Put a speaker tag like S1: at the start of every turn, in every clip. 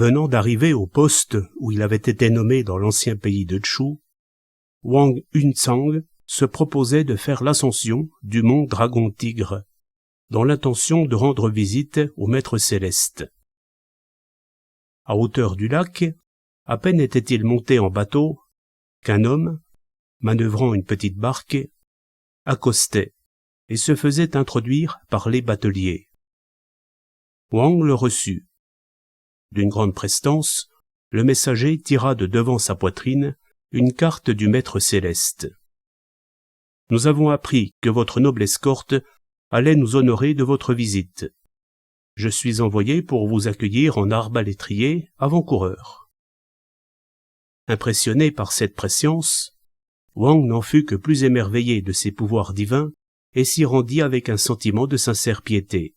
S1: Venant d'arriver au poste où il avait été nommé dans l'ancien pays de Chu, Wang Yunsang se proposait de faire l'ascension du mont Dragon-Tigre, dans l'intention de rendre visite au Maître Céleste. À hauteur du lac, à peine était-il monté en bateau, qu'un homme, manœuvrant une petite barque, accostait et se faisait introduire par les bateliers. Wang le reçut. D'une grande prestance, le messager tira de devant sa poitrine une carte du Maître Céleste. « Nous avons appris que votre noble escorte allait nous honorer de votre visite. Je suis envoyé pour vous accueillir en arbalétrier avant-coureur. » Impressionné par cette prescience, Wang n'en fut que plus émerveillé de ses pouvoirs divins et s'y rendit avec un sentiment de sincère piété.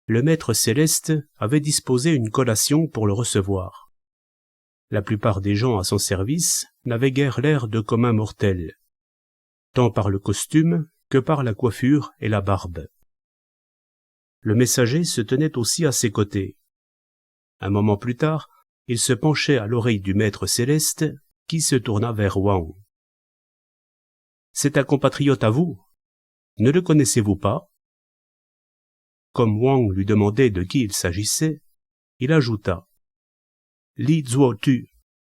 S1: Le Maître Céleste avait disposé une collation pour le recevoir. La plupart des gens à son service n'avaient guère l'air de communs mortels, tant par le costume que par la coiffure et la barbe. Le messager se tenait aussi à ses côtés. Un moment plus tard, il se penchait à l'oreille du Maître Céleste, qui se tourna vers Wang. « C'est un compatriote à vous. Ne le connaissez-vous pas ?» Comme Wang lui demandait de qui il s'agissait, il ajouta « Li Zuo-tu,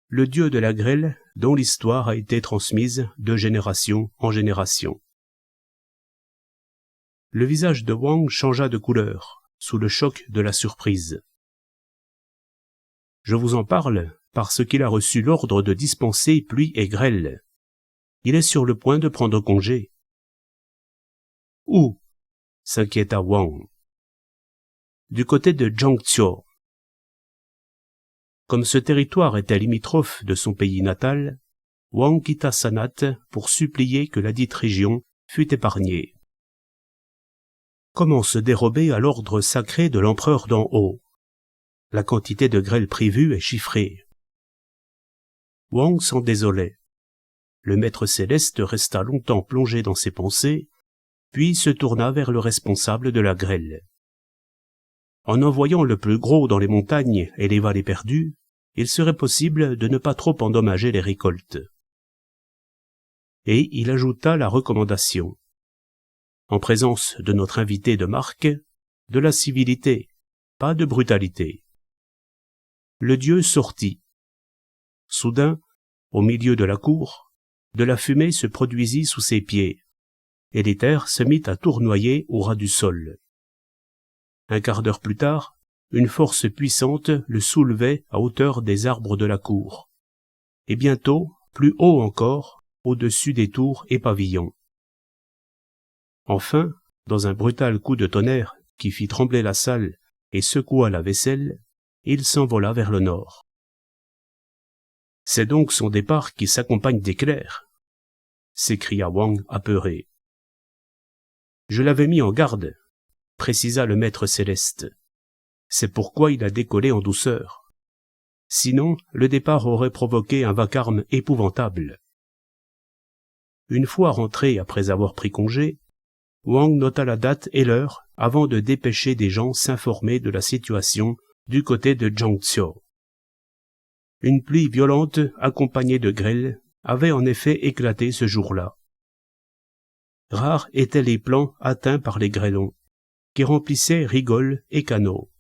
S1: le dieu de la grêle dont l'histoire a été transmise de génération en génération. » Le visage de Wang changea de couleur, sous le choc de la surprise. « Je vous en parle parce qu'il a reçu l'ordre de dispenser pluie et grêle. Il est sur le point de prendre congé. »« Où ?» s'inquiéta Wang. « Du côté de Zhangqiu. » Comme ce territoire était limitrophe de son pays natal, Wang quitta Sanat pour supplier que ladite région fût épargnée. Comment se dérober à l'ordre sacré de l'empereur d'en haut? La quantité de grêle prévue est chiffrée. Wang s'en désolait. Le Maître Céleste resta longtemps plongé dans ses pensées, puis se tourna vers le responsable de la grêle. En envoyant le plus gros dans les montagnes et les vallées perdues, il serait possible de ne pas trop endommager les récoltes. Et il ajouta la recommandation. En présence de notre invité de marque, de la civilité, pas de brutalité. Le dieu sortit. Soudain, au milieu de la cour, de la fumée se produisit sous ses pieds, et l'éther se mit à tournoyer au ras du sol. Un quart d'heure plus tard, une force puissante le soulevait à hauteur des arbres de la cour, et bientôt, plus haut encore, au-dessus des tours et pavillons. Enfin, dans un brutal coup de tonnerre qui fit trembler la salle et secoua la vaisselle, il s'envola vers le nord. « C'est donc son départ qui s'accompagne d'éclairs » s'écria Wang apeuré. « Je l'avais mis en garde, » précisa le Maître Céleste. « C'est pourquoi il a décollé en douceur. Sinon, le départ aurait provoqué un vacarme épouvantable. » Une fois rentré après avoir pris congé, Wang nota la date et l'heure avant de dépêcher des gens s'informer de la situation du côté de Zhangqiu. Une pluie violente accompagnée de grêle avait en effet éclaté ce jour-là. Rares étaient les plants atteints par les grêlons, qui remplissaient rigoles et canaux.